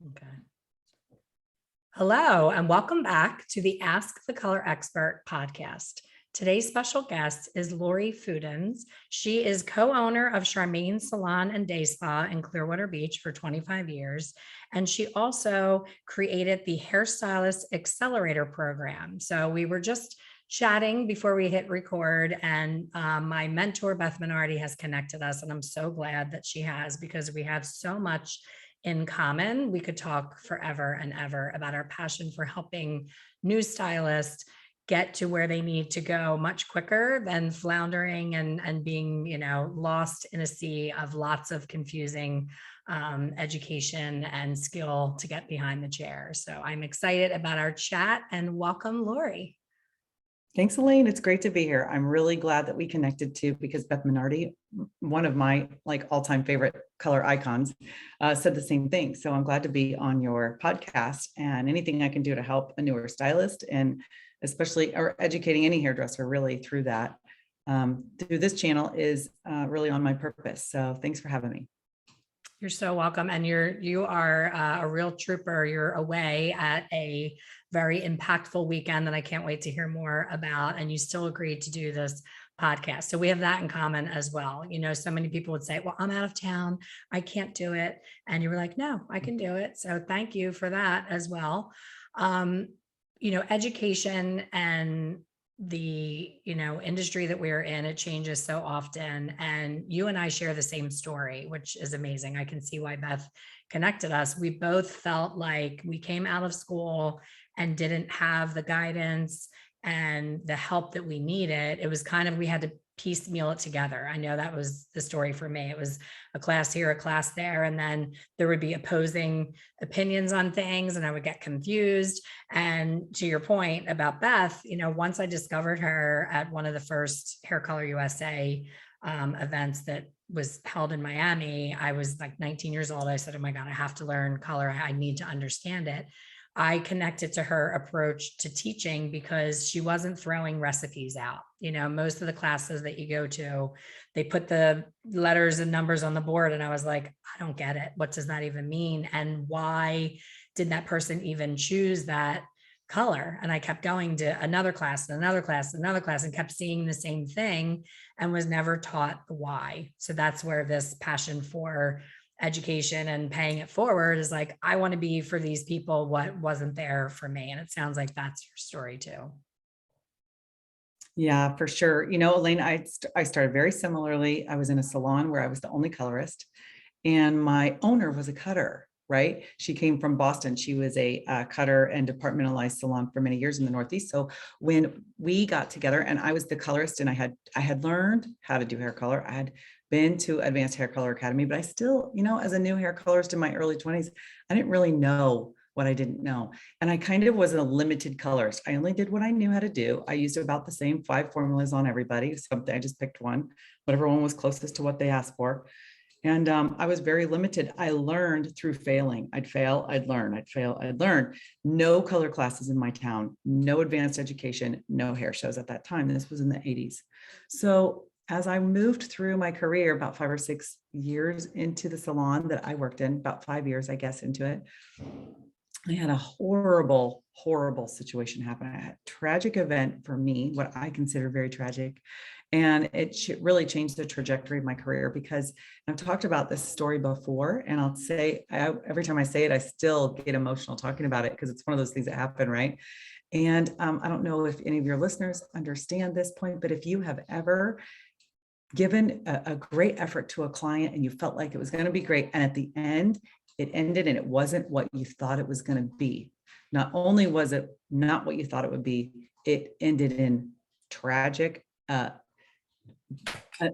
Okay. Hello, and welcome back to the Ask the Color Expert podcast. Today's special guest is Lori Fudens. She is co-owner of Charmaine Salon and Day Spa in Clearwater Beach for 25 years. And she also created the Hairstylist Accelerator program. So we were just chatting before we hit record, and my mentor, Beth Minardi, has connected us. And I'm so glad that she has, because we have so much in common. We could talk forever and ever about our passion for helping new stylists get to where they need to go much quicker than floundering and being, lost in a sea of lots of confusing education and skill to get behind the chair. So I'm excited about our chat, and welcome, Lori. Thanks, Elaine. It's great to be here. I'm really glad that we connected too, because Beth Minardi, one of my all-time favorite color icons, said the same thing. So I'm glad to be on your podcast, and anything I can do to help a newer stylist, and especially or educating any hairdresser really through that, through this channel is really on my purpose. So thanks for having me. You're so welcome. And you are a real trooper. You're away at a very impactful weekend that I can't wait to hear more about. And you still agreed to do this podcast. So we have that in common as well. So many people would say, well, I'm out of town, I can't do it. And you were like, no, I can do it. So thank you for that as well. Education and the industry that we're in, it changes so often, and you and I share the same story, which is amazing. I can see why Beth connected us. We both felt like we came out of school and didn't have the guidance and the help that we needed. It was kind of, we had to piecemeal it together. I know that was the story for me. It was a class here, a class there, and then there would be opposing opinions on things, and I would get confused. And to your point about Beth, once I discovered her at one of the first Hair Color USA events that was held in Miami, I was like 19 years old. I said, oh my God, I have to learn color. I need to understand it. I connected to her approach to teaching because she wasn't throwing recipes out. Most of the classes that you go to, they put the letters and numbers on the board. And I was like, I don't get it. What does that even mean? And why did that person even choose that color? And I kept going to another class and another class, another class, and kept seeing the same thing and was never taught the why. So that's where this passion for education and paying it forward is like, I want to be for these people what wasn't there for me. And it sounds like that's your story too. Yeah, for sure. Elaine, I started very similarly. I was in a salon where I was the only colorist, and my owner was a cutter, right? She came from Boston. She was a cutter and departmentalized salon for many years in the Northeast. So when we got together, and I was the colorist, and I had learned how to do hair color. I had been to Advanced Hair Color Academy, but I still, as a new hair colorist in my early 20s, I didn't really know what I didn't know. And I kind of was a limited colorist. I only did what I knew how to do. I used about the same 5 formulas on everybody. Something, I just picked one, whatever one was closest to what they asked for. And I was very limited. I learned through failing. I'd fail, I'd learn, I'd fail, I'd learn. No color classes in my town, no advanced education, no hair shows at that time. This was in the 80s. So as I moved through my career, about 5 or 6 years into the salon that I worked in, about 5 years, I guess, into it, I had a horrible, horrible situation happen. I had a tragic event for me, what I consider very tragic. And it really changed the trajectory of my career, because I've talked about this story before, and I'll say, every time I say it, I still get emotional talking about it, because it's one of those things that happen, right? And I don't know if any of your listeners understand this point, but if you have ever given a great effort to a client and you felt like it was going to be great, and at the end it ended and it wasn't what you thought it was going to be. Not only was it not what you thought it would be, it ended in tragic, an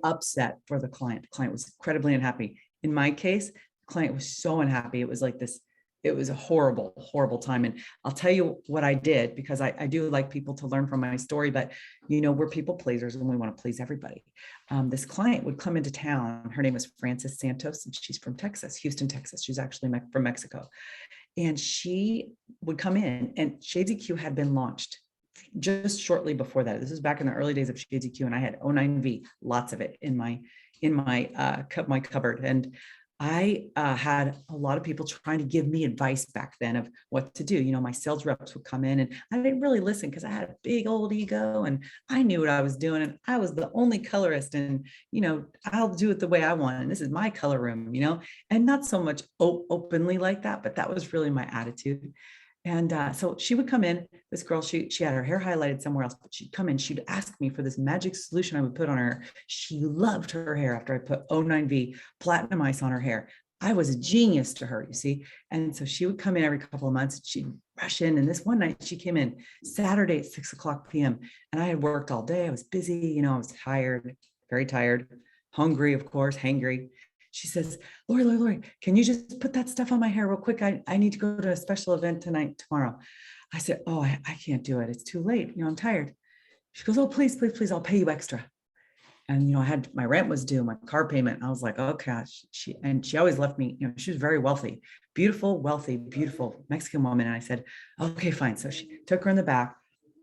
upset for the client. The client was incredibly unhappy. In my case, the client was so unhappy. It was like this, it was a horrible, horrible time. And I'll tell you what I did, because I do like people to learn from my story, but we're people pleasers and we want to please everybody. This client would come into town. Her name is Frances Santos, and she's from Texas, Houston, Texas. She's actually from Mexico. And she would come in, and Shades EQ had been launched just shortly before that. This was back in the early days of Shades EQ, and I had 09V, lots of it in my cupboard. And I had a lot of people trying to give me advice back then of what to do. You know, my sales reps would come in and I didn't really listen because I had a big old ego and I knew what I was doing. And I was the only colorist and, you know, I'll do it the way I want. And this is my color room, you know, and not so much openly like that, but that was really my attitude. And so she would come in, this girl, she had her hair highlighted somewhere else, but she'd come in, she'd ask me for this magic solution I would put on her. She loved her hair after I put 09V platinum ice on her hair. I was a genius to her, you see. And so she would come in every couple of months, she'd rush in. And this one night she came in Saturday at 6:00 p.m. And I had worked all day. I was busy, you know, I was tired, very tired, hungry, of course, hangry. She says, Lori, can you just put that stuff on my hair real quick? I need to go to a special event tomorrow. I said, oh, I can't do it. It's too late. You know, I'm tired. She goes, oh, please, I'll pay you extra. And, you know, I had, my rent was due, my car payment. And I was like, okay. She always left me, you know, she was very wealthy, beautiful, wealthy, beautiful Mexican woman. And I said, okay, fine. So she took her in the back,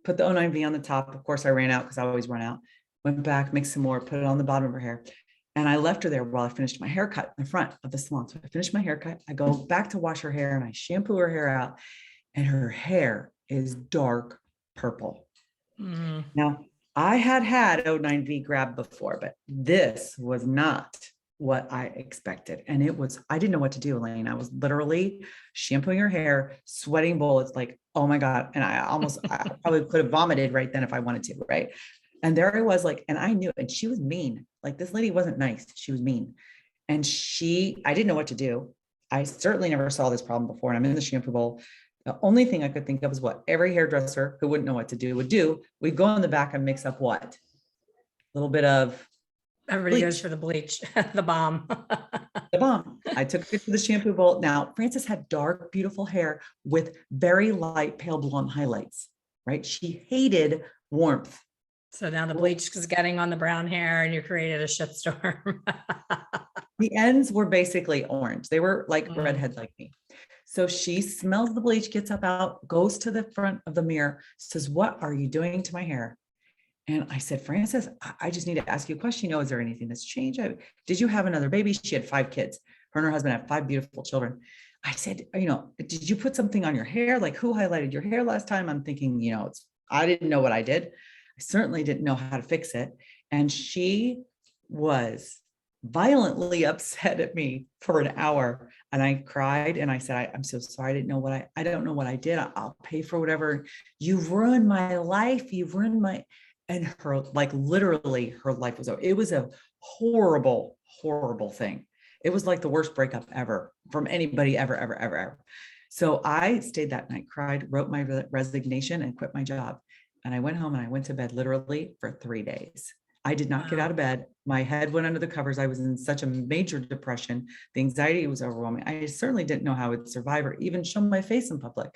put the 09V on the top. Of course I ran out because I always run out, went back, mixed some more, put it on the bottom of her hair. And I left her there while I finished my haircut in the front of the salon. So I finished my haircut. I go back to wash her hair and I shampoo her hair out and her hair is dark purple. Mm. Now, I had 09V grab before, but this was not what I expected. And it was, I didn't know what to do, Elaine. I was literally shampooing her hair, sweating bullets, like, oh my God. And I probably could have vomited right then if I wanted to, right? And there I was like, and I knew, and she was mean. Like this lady wasn't nice. She was mean. And I didn't know what to do. I certainly never saw this problem before. And I'm in the shampoo bowl. The only thing I could think of is what every hairdresser who wouldn't know what to do would do. We'd go in the back and mix up what? A little bit of Everybody bleach. goes for the bleach, the bomb. The bomb. I took it to the shampoo bowl. Now, Frances had dark, beautiful hair with very light pale blonde highlights, right? She hated warmth. So now the bleach is getting on the brown hair and you created a shitstorm. The ends were basically orange. They were like Mm. redhead like me. So she smells the bleach, gets up out, goes to the front of the mirror, says, what are you doing to my hair? And I said, Frances, I just need to ask you a question. You know, is there anything that's changed? Did you have another baby? She had 5 kids. Her and her husband had 5 beautiful children. I said, you know, did you put something on your hair? Like who highlighted your hair last time? I'm thinking, you know, I didn't know what I did. I certainly didn't know how to fix it. And she was violently upset at me for an hour. And I cried and I said, I'm so sorry. I didn't know I don't know what I did. I'll pay for whatever. You've ruined my life. You've ruined my, and her, like literally her life was over. It was a horrible, horrible thing. It was like the worst breakup ever from anybody ever. So I stayed that night, cried, wrote my resignation and quit my job. And I went home and I went to bed literally for 3 days. I did not get out of bed. My head went under the covers. I was in such a major depression. The anxiety was overwhelming. I certainly didn't know how I would survive or even show my face in public.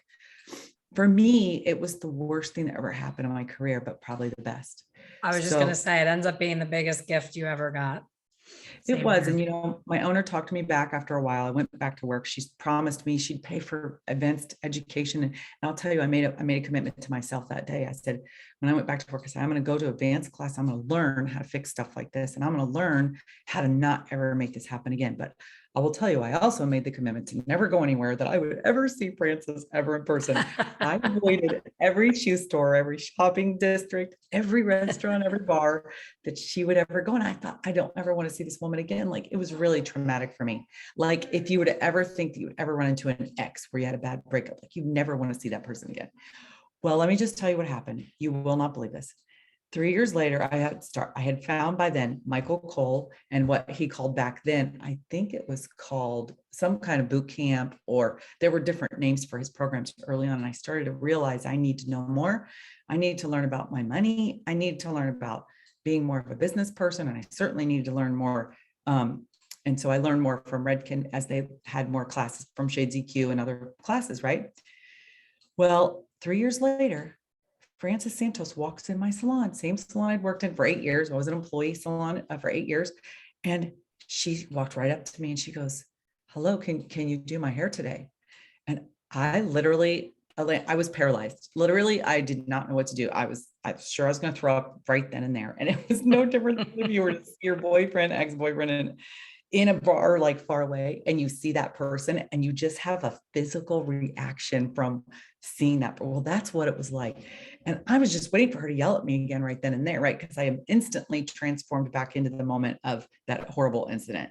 For me, it was the worst thing that ever happened in my career, but probably the best. I was just going to say, it ends up being the biggest gift you ever got. It was. And, you know, my owner talked to me back after a while. I went back to work. She promised me she'd pay for advanced education. And I'll tell you, I made a commitment to myself that day. I said, when I went back to work, I said, I'm going to go to advanced class. I'm going to learn how to fix stuff like this. And I'm going to learn how to not ever make this happen again. But I will tell you, I also made the commitment to never go anywhere that I would ever see Frances ever in person. I avoided every shoe store, every shopping district, every restaurant, every bar that she would ever go. And I thought, I don't ever want to see this woman again. Like it was really traumatic for me. Like if you would ever think that you would ever run into an ex where you had a bad breakup, like you never want to see that person again. Well, let me just tell you what happened. You will not believe this. 3 years later, I had found by then Michael Cole and what he called back then, I think it was called some kind of boot camp, or there were different names for his programs early on. And I started to realize I need to know more. I need to learn about my money. I need to learn about being more of a business person. And I certainly needed to learn more. And so I learned more from Redken as they had more classes from Shades EQ and other classes, right? Well, 3 years later, Frances Santos walks in my salon, same salon I'd worked in for 8 years. I was an employee salon for 8 years. And she walked right up to me and she goes, hello, can you do my hair today? And I was paralyzed. Literally, I did not know what to do. I was sure I was going to throw up right then and there. And it was no different than if you were your boyfriend, ex-boyfriend, in a bar like far away and you see that person and you just have a physical reaction from seeing that. Well, that's what it was like. And I was just waiting for her to yell at me again right then and there, right? Because I am instantly transformed back into the moment of that horrible incident.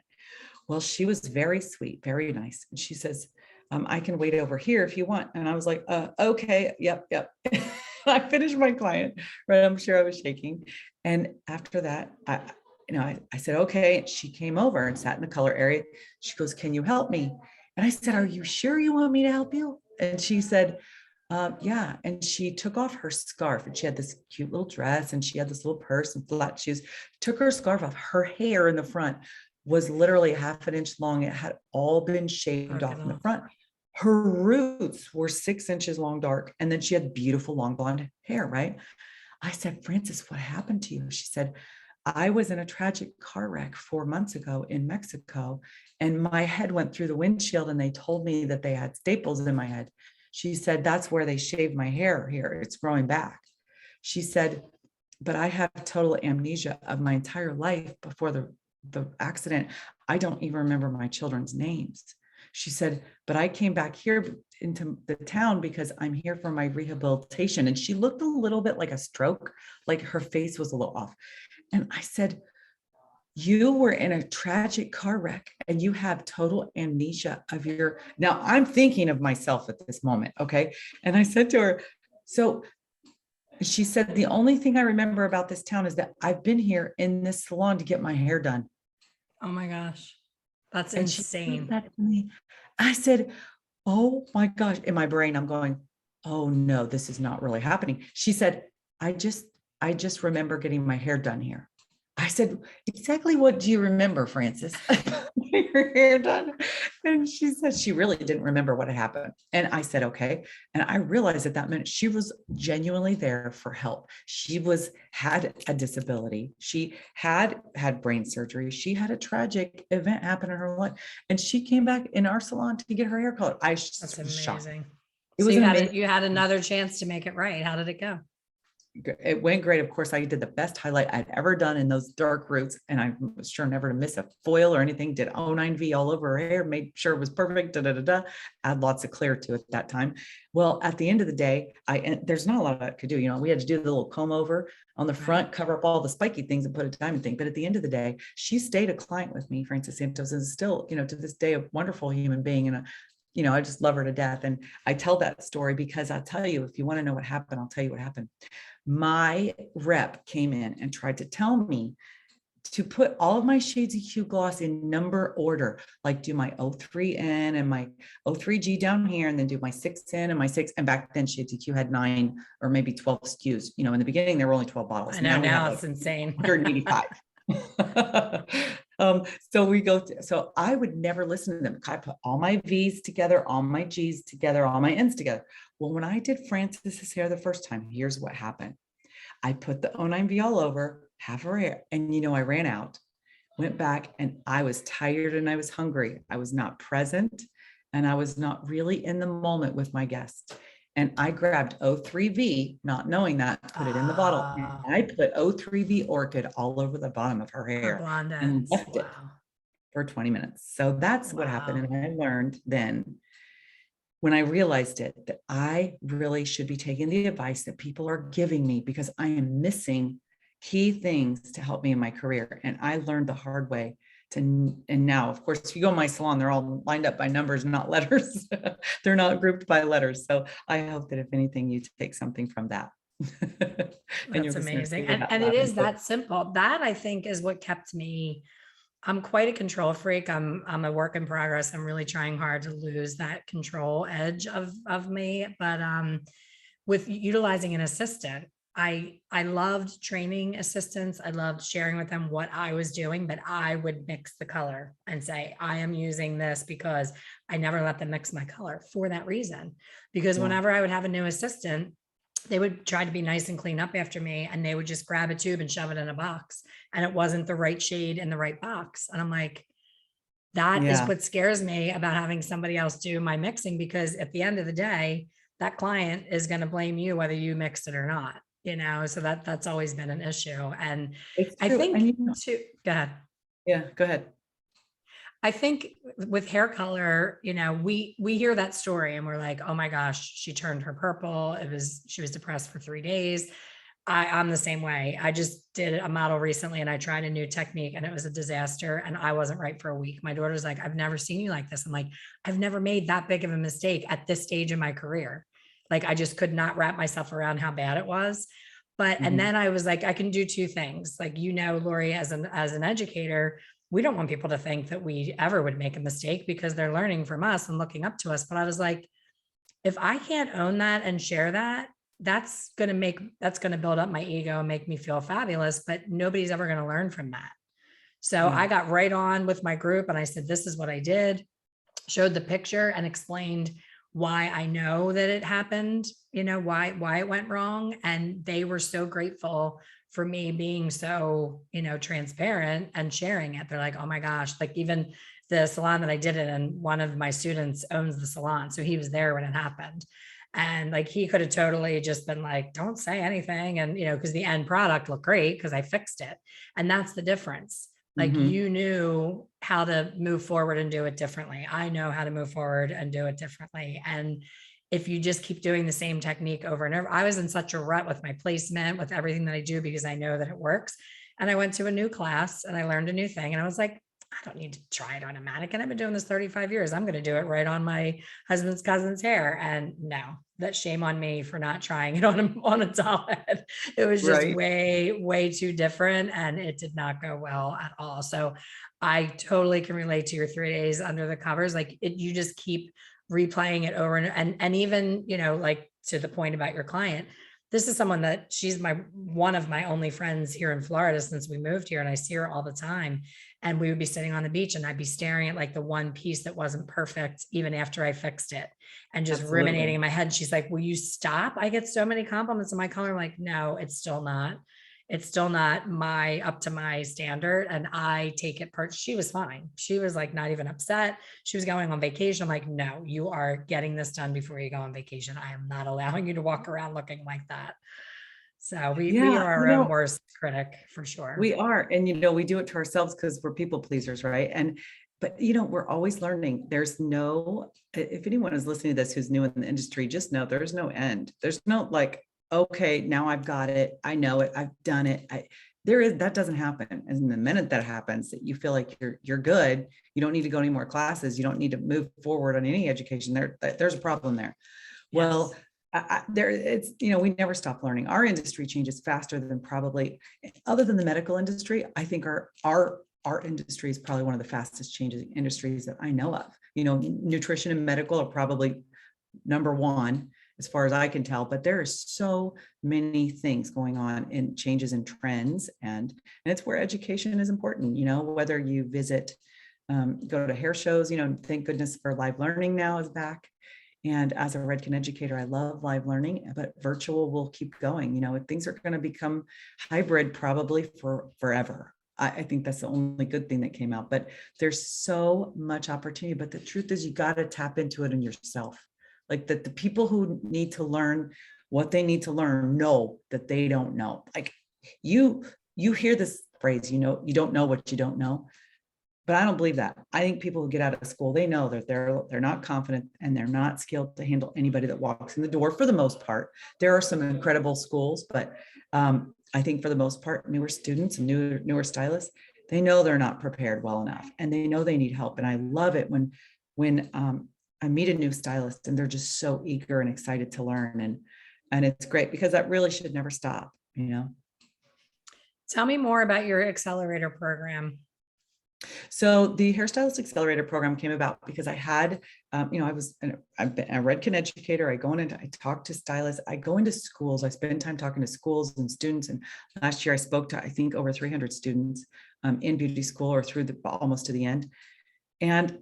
Well, she was very sweet, very nice. And she says, I can wait over here if you want. And I was like, okay, yep. I finished my client, right? I'm sure I was shaking. And after that, I said, okay. She came over and sat in the color area. She goes, can you help me? And I said, are you sure you want me to help you? And she said, yeah. And she took off her scarf and she had this cute little dress and she had this little purse and flat shoes, took her scarf off. Her hair in the front was literally 1/2 inch long. It had all been shaved off in the front. Her roots were 6 inches long, dark. And then she had beautiful long blonde hair, right? I said, Frances, what happened to you? She said, I was in a tragic car wreck 4 months ago in Mexico, and my head went through the windshield and they told me that they had staples in my head. She said, that's where they shaved my hair here. It's growing back. She said, but I have total amnesia of my entire life before the accident. I don't even remember my children's names. She said, but I came back here into the town because I'm here for my rehabilitation. And she looked a little bit like a stroke, like her face was a little off. And I said, you were in a tragic car wreck and you have total amnesia of your, now I'm thinking of myself at this moment. Okay. And I said to her, so she said, the only thing I remember about this town is that I've been here in this salon to get my hair done. Oh my gosh. That's And she insane. said that to me. I said, oh my gosh. In my brain, I'm going, oh no, this is not really happening. She said, I just remember getting my hair done here. I said, exactly what do you remember, Frances? Your hair done? And she said she really didn't remember what had happened. And I said, okay. And I realized at that minute, she was genuinely there for help. She had a disability. She had brain surgery. She had a tragic event happen in her life. And she came back in our salon to get her hair colored. That's was shocked. amazing. It So was amazing. you had another chance to make it right. How did it go? It went great. Of course, I did the best highlight I'd ever done in those dark roots. And I was sure never to miss a foil or anything. Did 09V all over her hair, made sure it was perfect. Add lots of clear to it that time. Well, at the end of the day, there's not a lot I could do. We had to do the little comb over on the front, cover up all the spiky things and put a diamond thing. But at the end of the day, she stayed a client with me, Frances Santos, and still, to this day, a wonderful human being. And I just love her to death. And I tell that story because I'll tell you, if you want to know what happened, I'll tell you what happened. My rep came in and tried to tell me to put all of my shades of Q gloss in number order, like do my 03N and my 03G down here, and then do my 6N and my 6. And back then shades of Q had 9 or maybe 12 SKUs. In the beginning, there were only 12 bottles. I know now it's insane. 185. So I would never listen to them. I put all my V's together, all my G's together, all my N's together. Well, when I did Frances's hair the first time, here's what happened. I put the 09V all over, half her hair, and I ran out, went back, and I was tired and I was hungry. I was not present and I was not really in the moment with my guest. And I grabbed 03V, not knowing that, put it in the bottle. And I put 03V Orchid all over the bottom of her hair and left it for 20 minutes. So that's what happened. And I learned then, when I realized it, that I really should be taking the advice that people are giving me because I am missing key things to help me in my career. And I learned the hard way. And now, of course, if you go to my salon, they're all lined up by numbers, not letters. They're not grouped by letters. So I hope that if anything, you take something from that. That's amazing. And it is that simple. That, I think, is what kept me. I'm quite a control freak. I'm a work in progress. I'm really trying hard to lose that control edge of me. But with utilizing an assistant, I loved training assistants. I loved sharing with them what I was doing, but I would mix the color and say, I am using this because I never let them mix my color for that reason. Because whenever I would have a new assistant, they would try to be nice and clean up after me, and they would just grab a tube and shove it in a box, and it wasn't the right shade in the right box. And I'm like, that is what scares me about having somebody else do my mixing, because at the end of the day, that client is going to blame you whether you mixed it or not, so that's always been an issue. And I think go ahead. Yeah, go ahead. I think with hair color, we hear that story and we're like, oh my gosh, she turned her purple. She was depressed for 3 days. I'm the same way. I just did a model recently and I tried a new technique and it was a disaster and I wasn't right for a week. My daughter's like, I've never seen you like this. I'm like, I've never made that big of a mistake at this stage in my career. Like I just could not wrap myself around how bad it was. And then I was like, I can do two things. Like, Lori, as an educator, we don't want people to think that we ever would make a mistake because they're learning from us and looking up to us. But I was like, if I can't own that and share that, that's going to build up my ego and make me feel fabulous, but nobody's ever going to learn from that. So I got right on with my group and I said, this is what I did, showed the picture and explained why I know that it happened, why it went wrong. And they were so grateful for me being so, transparent and sharing it. They're like, oh my gosh, like even the salon that I did it in, one of my students owns the salon. So he was there when it happened. And like, he could have totally just been like, don't say anything. And, because the end product looked great because I fixed it. And that's the difference. Like you knew how to move forward and do it differently. I know how to move forward and do it differently. And if you just keep doing the same technique over and over, I was in such a rut with my placement, with everything that I do, because I know that it works. And I went to a new class and I learned a new thing. And I was like, I don't need to try it on a mannequin. I've been doing this 35 years. I'm going to do it right on my husband's cousin's hair. And no, that shame on me for not trying it on a doll head. It was just way, way too different. And it did not go well at all. So I totally can relate to your 3 days under the covers. Like you just keep replaying it over and even, like to the point about your client, this is someone that she's one of my only friends here in Florida since we moved here. And I see her all the time. And we would be sitting on the beach and I'd be staring at like the one piece that wasn't perfect, even after I fixed it, and just ruminating in my head. She's like, will you stop? I get so many compliments on my color. I'm like, no, it's still not up to my standard. And I take it she was fine. She was like, not even upset. She was going on vacation. I'm like, no, you are getting this done before you go on vacation. I am not allowing you to walk around looking like that. So we are our own worst critic for sure. We are. And, we do it to ourselves because we're people pleasers. Right. But we're always learning. If anyone is listening to this, who's new in the industry, just know there's no end. There's no like, okay, now I've got it. I know it. I've done it. That doesn't happen. And the minute that happens, that you feel like you're good, you don't need to go any more classes. You don't need to move forward on any education. There's a problem there. Yes. Well, we never stop learning. Our industry changes faster than probably, other than the medical industry. I think our industry is probably one of the fastest changing industries that I know of. Nutrition and medical are probably number one as far as I can tell, but there are so many things going on in changes in trends, and it's where education is important. Whether you go to hair shows, thank goodness for live learning now is back. And as a Redken educator, I love live learning, but virtual will keep going. Things are going to become hybrid probably for forever. I think that's the only good thing that came out, but there's so much opportunity. But the truth is you got to tap into it in yourself. Like that the people who need to learn what they need to learn know that they don't know. Like you hear this phrase, you don't know what you don't know. But I don't believe that. I think people who get out of school, they know that they're not confident and they're not skilled to handle anybody that walks in the door for the most part. There are some incredible schools, but I think for the most part, newer students and newer stylists, they know they're not prepared well enough and they know they need help. And I love it when I meet a new stylist and they're just so eager and excited to learn. And it's great because that really should never stop, Tell me more about your accelerator program. So the Hairstylist Accelerator program came about because I had, I've been a Redken educator. I talk to stylists. I go into schools. I spend time talking to schools and students. And last year I spoke to, I think, over 300 students in beauty school or through almost to the end. And,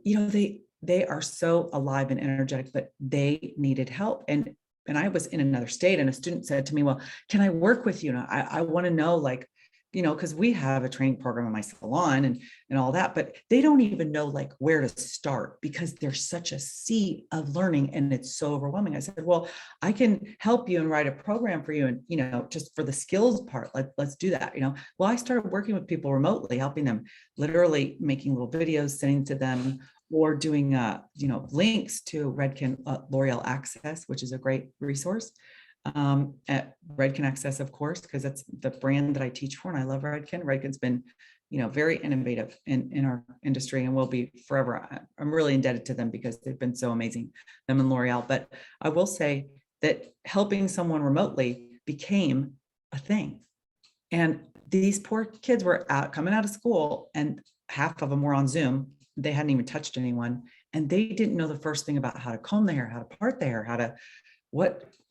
they are so alive and energetic, but they needed help. And I was in another state and a student said to me, well, can I work with you? And I want to know, like, because we have a training program in my salon and all that, but they don't even know like where to start because there's such a sea of learning and it's so overwhelming. I said, well, I can help you and write a program for you. And, just for the skills part, let's do that. Well, I started working with people remotely, helping them, literally making little videos, sending to them, or doing, links to Redken L'Oreal Access, which is a great resource. At Redken Access, of course, because that's the brand that I teach for, and I love Redken. Redken's been, very innovative in our industry and will be forever. I'm really indebted to them because they've been so amazing, them and L'Oreal. But I will say that helping someone remotely became a thing. And these poor kids were coming out of school, and half of them were on Zoom. They hadn't even touched anyone, and they didn't know the first thing about how to comb the hair, how to part the hair, how to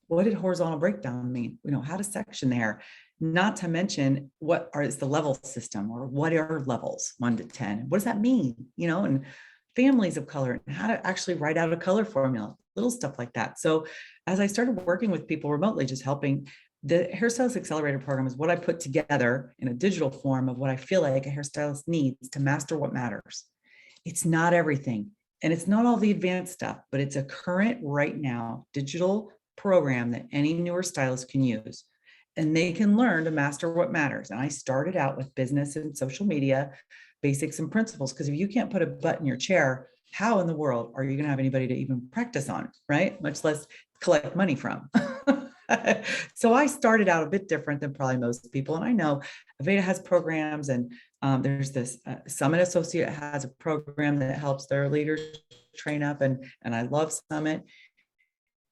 what did horizontal breakdown mean? How to section the hair, not to mention is the level system, or what are levels 1 to 10? What does that mean? And families of color, and how to actually write out a color formula, little stuff like that. So as I started working with people remotely, just helping, the Hairstylist Accelerator program is what I put together in a digital form of what I feel like a hairstylist needs to master what matters. It's not everything, and it's not all the advanced stuff, but it's a current, right now, digital program that any newer stylist can use, and they can learn to master what matters. And I started out with business and social media basics and principles, because if you can't put a butt in your chair, how in the world are you going to have anybody to even practice on, right? Much less collect money from. So I started out a bit different than probably most people. And I know Aveda has programs, and there's this Summit Associate has a program that helps their leaders train up, and I love Summit.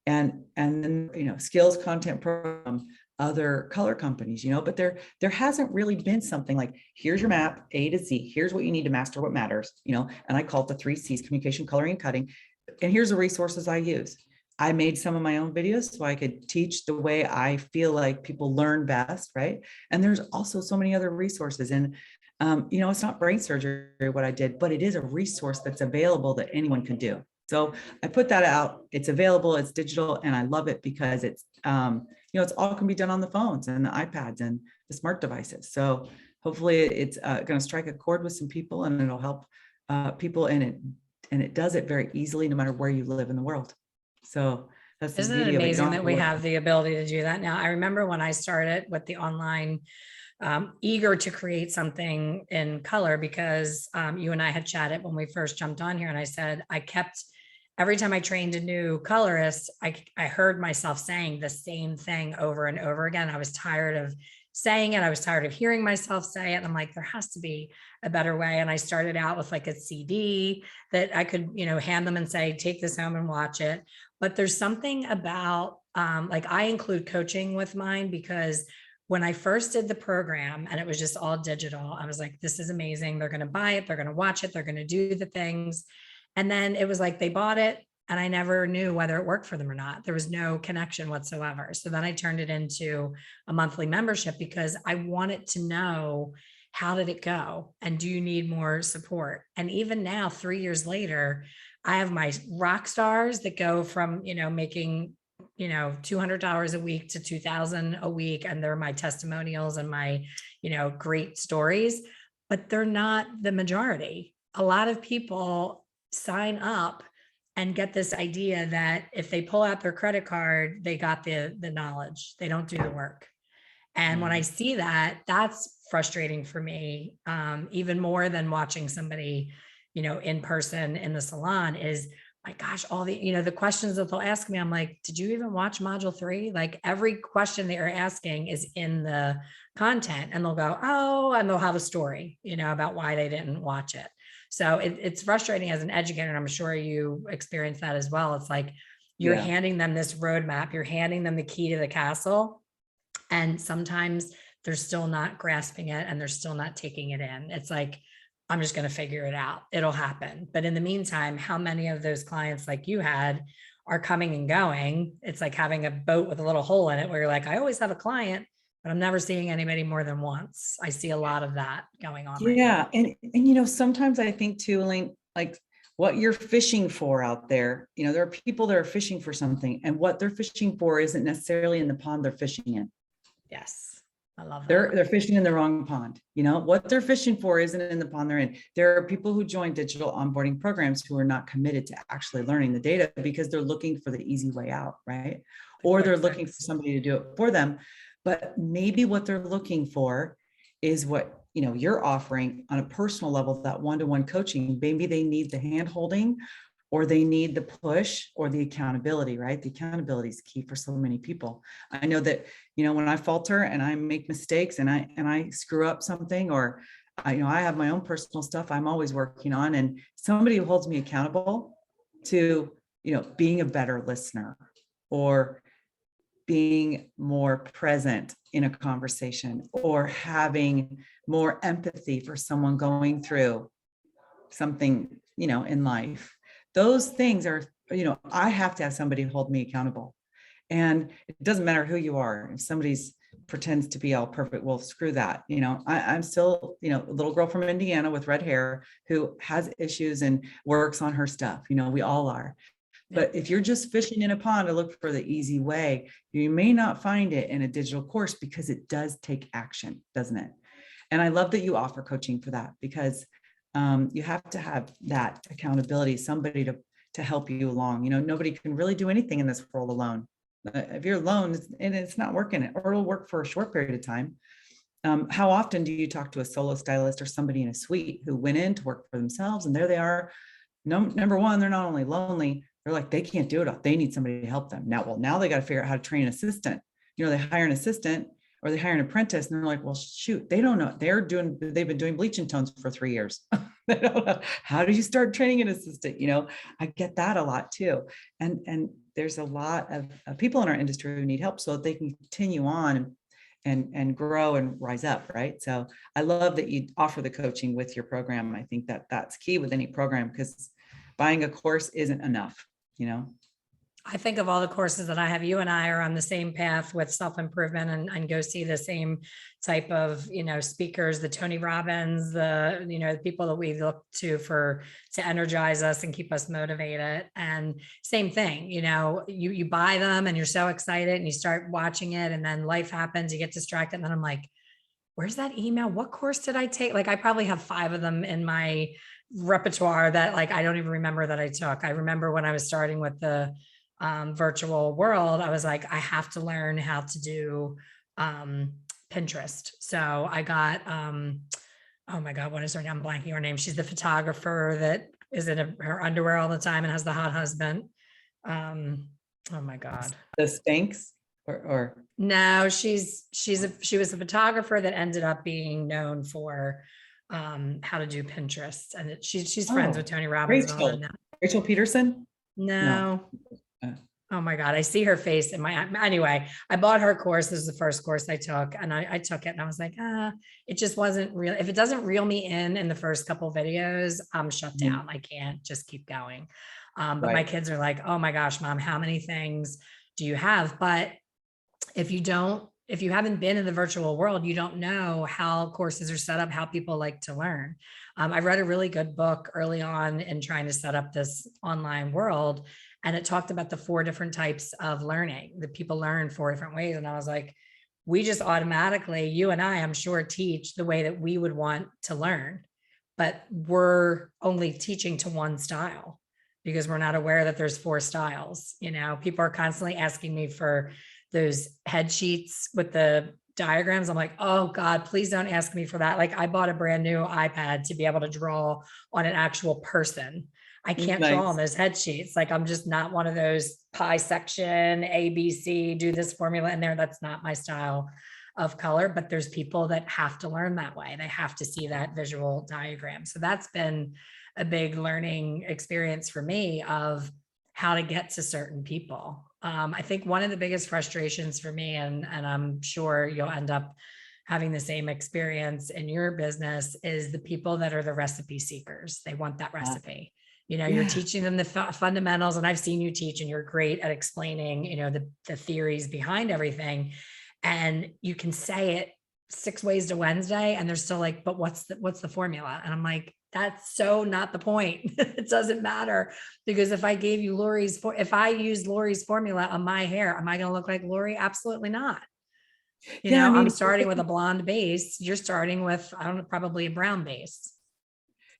And then, skills content program, other color companies, but there hasn't really been something like, here's your map, A to Z, here's what you need to master what matters, and I call it the 3 C's: communication, coloring, and cutting. And here's the resources I use. I made some of my own videos so I could teach the way I feel like people learn best, right? And there's also so many other resources. And it's not brain surgery what I did, but it is a resource that's available that anyone can do. So I put that out. It's available, it's digital, and I love it because it's, it's all can be done on the phones and the iPads and the smart devices. So hopefully it's going to strike a chord with some people, and it'll help people, and it does it very easily, no matter where you live in the world. So that's the Isn't it beauty of it. amazing that we have the ability to do that now? I remember when I started with the online, eager to create something in color, because you and I had chatted when we first jumped on here, and I said every time I trained a new colorist, I heard myself saying the same thing over and over again. I was tired of saying it. I was tired of hearing myself say it. And I'm like, there has to be a better way. And I started out with like a CD that I could, hand them and say, take this home and watch it. But there's something about, like, I include coaching with mine, because when I first did the program and it was just all digital, I was like, this is amazing. They're going to buy it. They're going to watch it. They're going to do the things. And then it was like they bought it, and I never knew whether it worked for them or not. There was no connection whatsoever. So then I turned it into a monthly membership, because I wanted to know, how did it go? And do you need more support? And even now, 3 years later, I have my rock stars that go from, making, $200 a week to $2,000 a week. And they're my testimonials and my, great stories, but they're not the majority. A lot of people sign up and get this idea that if they pull out their credit card, they got the knowledge. They don't do the work. And when I see that, that's frustrating for me, even more than watching somebody, in person in the salon. Is, my gosh, all the, the questions that they'll ask me, I'm like, did you even watch module 3? Like, every question they are asking is in the content, and they'll go, oh, and they'll have a story, about why they didn't watch it. So it's frustrating as an educator, and I'm sure you experience that as well. It's like you're handing them this roadmap, you're handing them the key to the castle, and sometimes they're still not grasping it, and they're still not taking it in. It's like, I'm just going to figure it out. It'll happen. But in the meantime, how many of those clients like you had are coming and going? It's like having a boat with a little hole in it, where you're like, I always have a client, but I'm never seeing anybody more than once. I see a lot of that going on. Yeah. Right now. And sometimes I think too, Elaine, like, what you're fishing for out there, there are people that are fishing for something, and what they're fishing for isn't necessarily in the pond they're fishing in. Yes. I love that. They're fishing in the wrong pond. You know, what they're fishing for isn't in the pond they're in. There are people who join digital onboarding programs who are not committed to actually learning the data because they're looking for the easy way out, right? The Or quick they're looking for fix. somebody to do it for them. But maybe what they're looking for is what, you know, you're offering on a personal level, that one-to-one coaching. Maybe they need the hand holding, or they need the push or the accountability, right? The accountability is key for so many people. I know that, you know, when I falter and I make mistakes and I screw up something, or you know, I have my own personal stuff I'm always working on, and somebody who holds me accountable to, you know, being a better listener, or being more present in a conversation, or having more empathy for someone going through something, you know, in life. Those things are, you know, I have to have somebody hold me accountable. And it doesn't matter who you are. If somebody's pretends to be all perfect, well, screw that. You know, I'm still, you know, a little girl from Indiana with red hair who has issues and works on her stuff. You know, we all are. But if you're just fishing in a pond to look for the easy way, you may not find it in a digital course, because it does take action, doesn't it? And I love that you offer coaching for that, because you have to have that accountability, somebody to help you along. You know, nobody can really do anything in this world alone. If you're alone and it's not working, or it'll work for a short period of time. How often do you talk to a solo stylist or somebody in a suite who went in to work for themselves, and there they are? No, number one, they're not only lonely, they're like, they can't do it. They need somebody to help them. Now they got to figure out how to train an assistant. You know, they hire an assistant or they hire an apprentice, and they're like, well, shoot, they don't know. They've been doing bleaching tones for 3 years. They don't know. How do you start training an assistant? You know, I get that a lot too. And there's a lot of people in our industry who need help so that they can continue on and grow and rise up, right? So I love that you offer the coaching with your program. I think that that's key with any program, because buying a course isn't enough, you know? I think of all the courses that I have, you and I are on the same path with self-improvement, and go see the same type of, you know, speakers, the Tony Robbins, the, you know, the people that we look to energize us and keep us motivated. And same thing, you know, you buy them and you're so excited and you start watching it, and then life happens, you get distracted. And then I'm like, where's that email? What course did I take? Like, I probably have 5 of them in my repertoire that, like, I don't even remember that I took. I remember when I was starting with the virtual world, I was like, I have to learn how to do Pinterest. So I got, oh my God, what is her name? I'm blanking her name. She's the photographer that is in her underwear all the time and has the hot husband. Oh my God. The Spanx or No, she was a photographer that ended up being known for how to do Pinterest, and she's friends with Tony Robbins and all of that. Rachel Peterson? No. Oh my God, I see her face in my, anyway, I bought her course. This is the first course I took, and I took it and I was like, it just wasn't real. If it doesn't reel me in the first couple videos, I'm shut down. I can't just keep going. But my kids are like, oh my gosh, mom, how many things do you have? But if you haven't been in the virtual world, you don't know how courses are set up, how people like to learn. I read a really good book early on in trying to set up this online world, and it talked about the 4 different types of learning that people learn 4 different ways. And I was like, we just automatically, you and I'm sure, teach the way that we would want to learn, but we're only teaching to one style because we're not aware that there's 4 styles. You know, people are constantly asking me for those head sheets with the diagrams. I'm like, oh God, please don't ask me for that. Like, I bought a brand new iPad to be able to draw on an actual person. I can't draw on those head sheets. Like, I'm just not one of those pie section, ABC, do this formula in there. That's not my style of color, but there's people that have to learn that way. They have to see that visual diagram. So that's been a big learning experience for me of how to get to certain people. I think one of the biggest frustrations for me, and I'm sure you'll end up having the same experience in your business, is the people that are the recipe seekers. They want that recipe. You know, you're teaching them the fundamentals, and I've seen you teach, and you're great at explaining, you know, the theories behind everything. And you can say it 6 ways to Wednesday, and they're still like, but what's the formula? And I'm like, that's so not the point. It doesn't matter, because if I gave you if I use Lori's formula on my hair, am I going to look like Lori? Absolutely not. Yeah, I I'm mean, starting with a blonde base. You're starting with, I don't know, probably a brown base.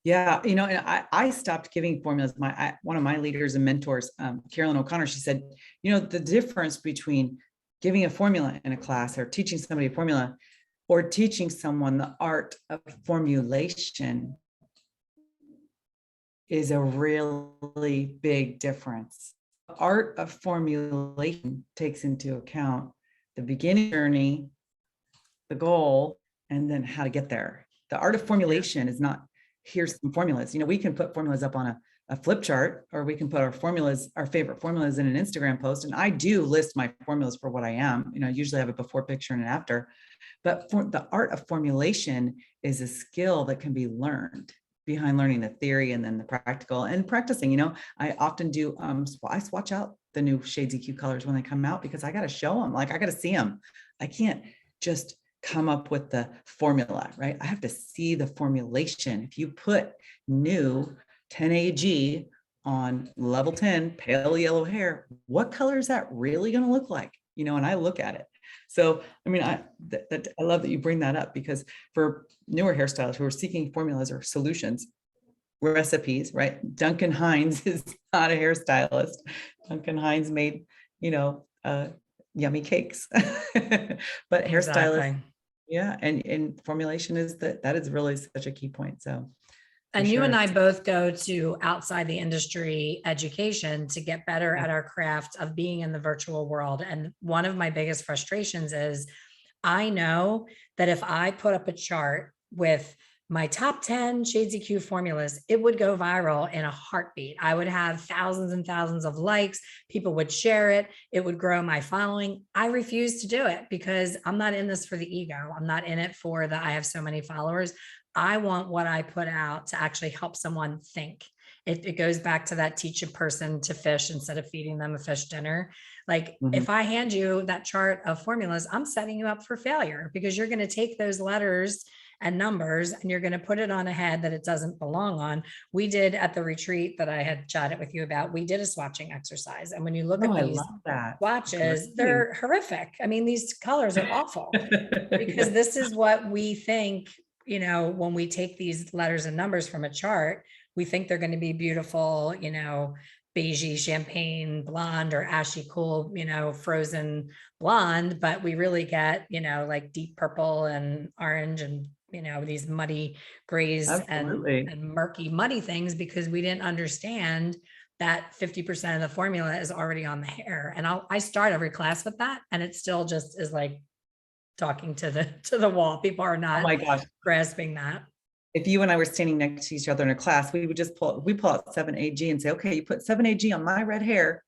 yeah, and I stopped giving formulas. One of my leaders and mentors, Carolyn O'Connor, she said, the difference between giving a formula in a class or teaching somebody a formula or teaching someone the art of formulation is a really big difference. The art of formulation takes into account the beginning journey, the goal, and then how to get there. The art of formulation is not, here's some formulas. We can put formulas up on a flip chart, or we can put our favorite formulas in an Instagram post. And I do list my formulas for what I am. Usually I have a before picture and an after. But for the art of formulation is a skill that can be learned behind learning the theory and then the practical and practicing. I often do, I swatch out the new Shades EQ colors when they come out because I got to show them, like I got to see them. I can't just come up with the formula, right? I have to see the formulation. If you put new 10 AG on level 10 pale yellow hair, what color is that really going to look like? And I look at it. So, I mean, I love that you bring that up, because for newer hairstylists who are seeking formulas or solutions, recipes, right? Duncan Hines is not a hairstylist. Duncan Hines made, yummy cakes, but hairstylists, Exactly. yeah. And formulation that is really such a key point. So And you and sure. I both go to outside the industry education to get better Yeah. at our craft of being in the virtual world. And one of my biggest frustrations is I know that if I put up a chart with my top 10 Shades EQ formulas, it would go viral in a heartbeat. I would have thousands and thousands of likes. People would share it. It would grow my following. I refuse to do it because I'm not in this for the ego. I'm not in it for I have so many followers. I want what I put out to actually help someone think. It goes back to that teach a person to fish instead of feeding them a fish dinner. Like if I hand you that chart of formulas, I'm setting you up for failure because you're going to take those letters and numbers and you're going to put it on a head that it doesn't belong on. We did at the retreat that I had chatted with you about, we did a swatching exercise. And when you look at I these love that. swatches, they're horrific. I mean, these colors are awful because this is what we think, when we take these letters and numbers from a chart, we think they're going to be beautiful, beigey, champagne blonde or ashy cool, frozen blonde, but we really get, like deep purple and orange and, these muddy grays and murky, muddy things because we didn't understand that 50% of the formula is already on the hair. And I start every class with that. And it still just is like talking to the wall. People are Oh not my gosh. grasping that. If you and I were standing next to each other in a class, we would just pull out 7AG and say, okay, you put 7AG on my red hair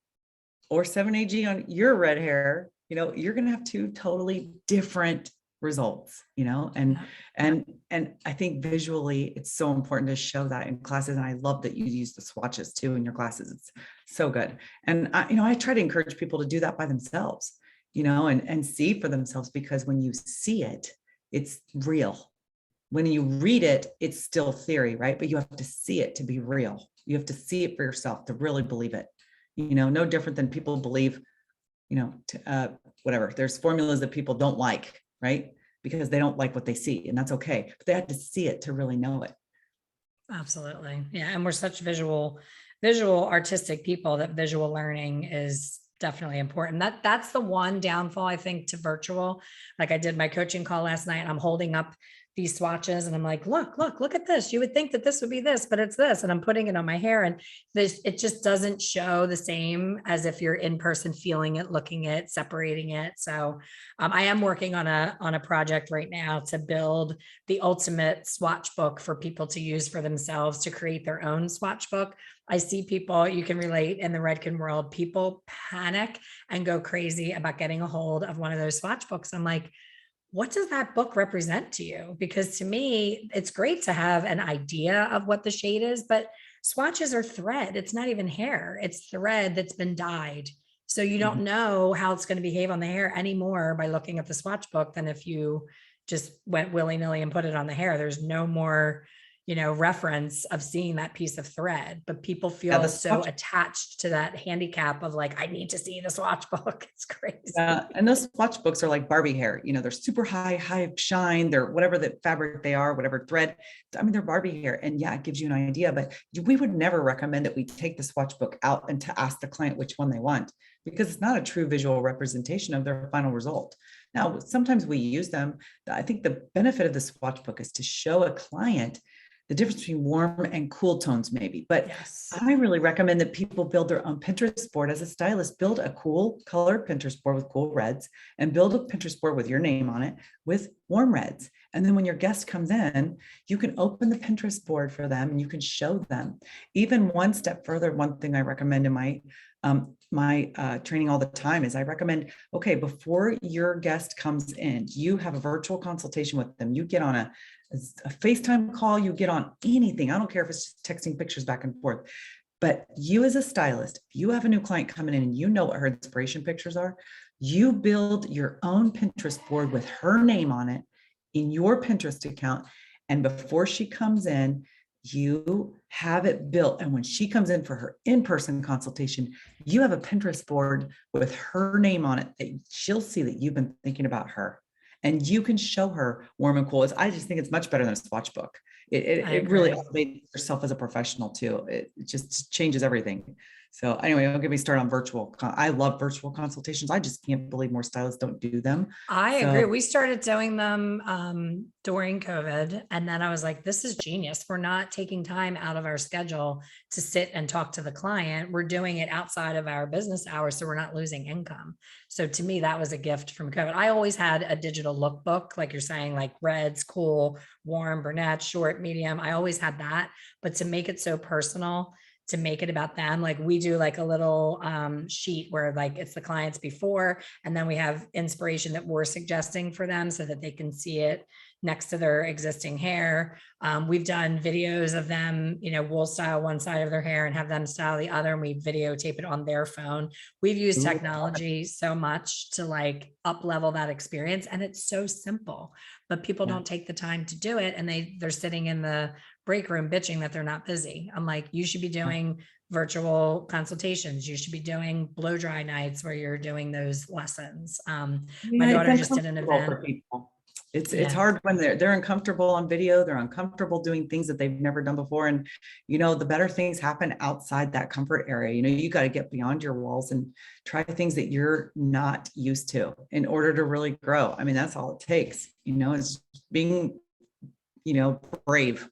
or 7AG on your red hair, you're going to have two totally different results, and I think visually it's so important to show that in classes. And I love that you use the swatches too in your classes. It's so good. And I try to encourage people to do that by themselves, and see for themselves, because when you see it, it's real. When you read it, it's still theory, right? But you have to see it to be real. You have to see it for yourself to really believe it. No different than people believe, whatever. There's formulas that people don't like, right? Because they don't like what they see, and that's okay. But they have to see it to really know it. Absolutely. Yeah. And we're such visual artistic people that visual learning is definitely important. That's the one downfall, I think, to virtual. Like I did my coaching call last night and I'm holding up these swatches and I'm like, look at this. You would think that this would be this, but it's this. And I'm putting it on my hair and it just doesn't show the same as if you're in person feeling it, looking it, separating it. So I am working on a project right now to build the ultimate swatch book for people to use for themselves to create their own swatch book. I see people, you can relate in the Redken world, people panic and go crazy about getting a hold of one of those swatch books. I'm like, what does that book represent to you? Because to me, it's great to have an idea of what the shade is, but swatches are thread. It's not even hair. It's thread that's been dyed. So you don't know how it's going to behave on the hair anymore by looking at the swatch book than if you just went willy-nilly and put it on the hair. There's no more, reference of seeing that piece of thread, but people Yeah, feel the so swatch. attached to that handicap of like, I need to see the swatch book. It's Yeah, crazy. and those swatch books are like Barbie hair. They're super high shine. They're whatever the fabric they are, whatever thread. I mean, they're Barbie hair, and yeah, it gives you an idea. But we would never recommend that we take the swatch book out and to ask the client which one they want, because it's not a true visual representation of their final result. Now, sometimes we use them. I think the benefit of the swatch book is to show a client the difference between warm and cool tones, maybe. But Yes. I really recommend that people build their own Pinterest board. As a stylist, build a cool colored Pinterest board with cool reds, and build a Pinterest board with your name on it with warm reds. And then when your guest comes in, you can open the Pinterest board for them and you can show them. Even one step further, one thing I recommend in my training all the time is I recommend, okay, before your guest comes in, you have a virtual consultation with them. You get on a FaceTime call, you get on anything. I don't care if it's just texting pictures back and forth. But you as a stylist, if you have a new client coming in and you know what her inspiration pictures are, you build your own Pinterest board with her name on it in your Pinterest account. And before she comes in, you have it built. And when she comes in for her in-person consultation, you have a Pinterest board with her name on it that she'll see that you've been thinking about her. And you can show her warm and cool. I just think it's much better than a swatch book. It really agree. elevates yourself as a professional too. It just changes everything. So anyway, don't get me started on virtual. I love virtual consultations. I just can't believe more stylists don't do them. I agree. So We started doing them during COVID. And then I was like, this is genius. We're not taking time out of our schedule to sit and talk to the client. We're doing it outside of our business hours. So we're not losing income. So to me, that was a gift from COVID. I always had a digital lookbook, like you're saying, like reds, cool, warm, brunette, short, medium. I always had that. But to make it so personal, to make it about them, like we do like a little sheet where like it's the clients before, and then we have inspiration that we're suggesting for them so that they can see it next to their existing hair. We've done videos of them, wool style one side of their hair and have them style the other, and we videotape it on their phone. We've used technology so much to like up level that experience, and it's so simple, but people don't take the time to do it, and they're sitting in the break room bitching that they're not busy. I'm like, you should be doing virtual consultations. You should be doing blow dry nights where you're doing those lessons. My it's daughter just did an uncomfortable event. for people. It's Yeah. hard when they're uncomfortable on video. They're uncomfortable doing things that they've never done before. And the better things happen outside that comfort area. You got to get beyond your walls and try things that you're not used to in order to really grow. I mean, that's all it takes, is being, brave.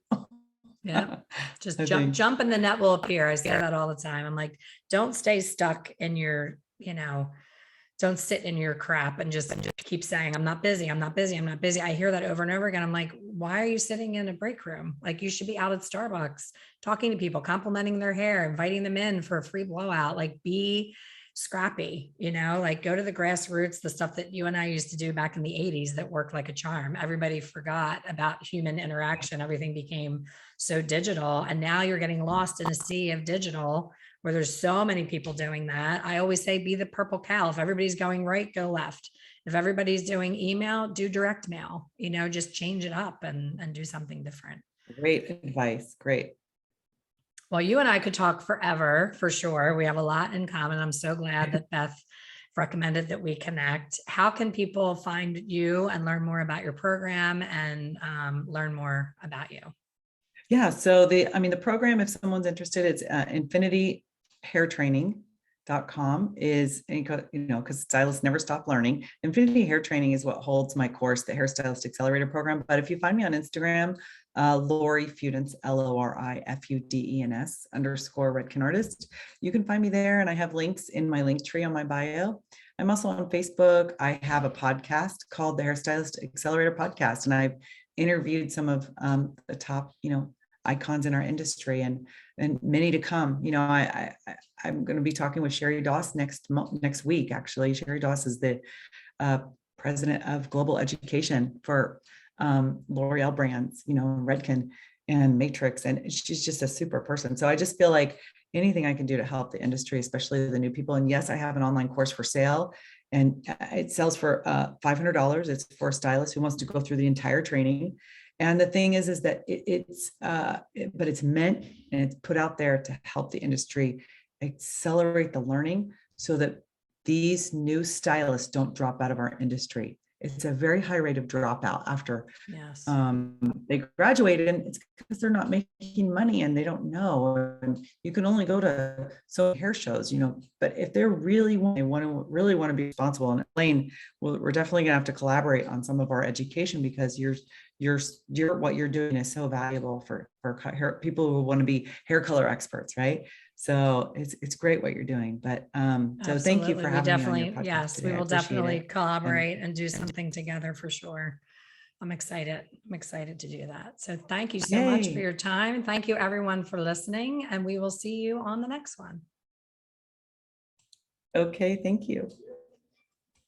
Yeah. Just I jump, think. jump and the net will appear. I say that all the time. I'm like, don't stay stuck in your, don't sit in your crap and just keep saying, I'm not busy. I'm not busy. I'm not busy. I hear that over and over again. I'm like, why are you sitting in a break room? Like you should be out at Starbucks, talking to people, complimenting their hair, inviting them in for a free blowout, like be scrappy, like go to the grassroots, the stuff that you and I used to do back in the 80s that worked like a charm. Everybody forgot about human interaction. Everything became so digital. And now you're getting lost in a sea of digital where there's so many people doing that. I always say, be the purple cow. If everybody's going right, go left. If everybody's doing email, do direct mail, just change it up and do something different. Great advice. Great. Well, you and I could talk forever for sure. We have a lot in common. I'm so glad that Beth recommended that we connect. How can people find you and learn more about your program and learn more about you? Yeah. So the program, if someone's interested, it's infinityhairtraining.com is, because stylists never stop learning. Infinity Hair Training is what holds my course, the Hairstylist Accelerator program. But if you find me on Instagram, Lori Fudens, LORIFUDENS _Redken artist, you can find me there. And I have links in my link tree on my bio. I'm also on Facebook. I have a podcast called the Hairstylist Accelerator podcast, and I've interviewed some of the top, icons in our industry, and many to come. I'm going to be talking with Sherry Doss next week. Actually, Sherry Doss is the president of global education for L'Oreal brands, Redken and Matrix, and she's just a super person. So I just feel like anything I can do to help the industry, especially the new people. And yes, I have an online course for sale, and it sells for $500. It's for a stylist who wants to go through the entire training. And the thing is that but it's meant and it's put out there to help the industry accelerate the learning so that these new stylists don't drop out of our industry. It's a very high rate of dropout after Yes. they graduated, and it's because they're not making money and they don't know. And you can only go to so hair shows, but if they're really they really want to be responsible. And Elaine, we're definitely gonna have to collaborate on some of our education, because what you're doing is so valuable for hair, people who want to be hair color experts, right? So it's great what you're doing. But so thank you Absolutely. for We having me on your definitely, podcast yes, today. we I will appreciate definitely it. collaborate and do something together for sure. I'm excited. I'm excited to do that. So thank you so much for Yay. your time. Thank you everyone for listening, and we will see you on the next one. Okay, thank you.